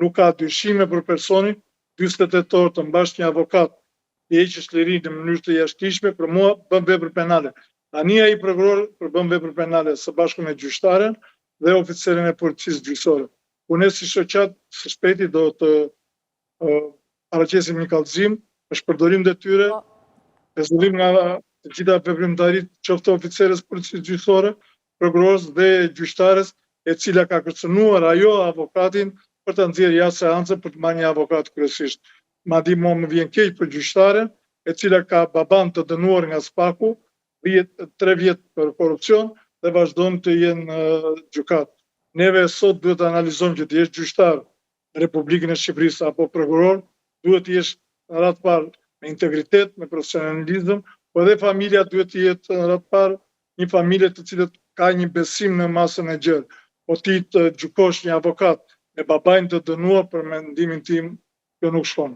nuk ka dyshime për personin, 48 orë të mbash një avokat të heqësh liri në mënyrë të jashtëligjshme, për mua bën vepër penale. Tani ai prokuror për bën vepër penale së bashku me gjyqtaren dhe oficerin e policisë gjyqësore. Unë si shoqat së shpejti do të paraqesim një kallëzim, është përdorim detyre, rezullim nga të gjitha veprimtarit, qoftë oficerës policisë gjyqësore, prokurorës dhe gjyqtares, e cila ka kërcënuar ajo avokatin për të nxjerrë jashtë seancën për të marrë një avokat kryesisht. Madje mua më vjen keq për gjyqtaren, e cila ka baban të dënuar nga SPAK-u, 3 vjet për korrupsion dhe vazhdon të jenë gjykat. Neve sot duhet të analizojmë që të jesh gjyqtar në Republikën e Shqipërisë apo prokuror, duhet të jesh në radhë të parë me integritet, me profesionalizëm, po edhe familja duhet të jetë në radhë të parë një familje të cilët ka një besim në masën e gjerë. Po ti të gjykosh një avokat me babain të dënuar, për mendimin tim, kjo nuk shkon.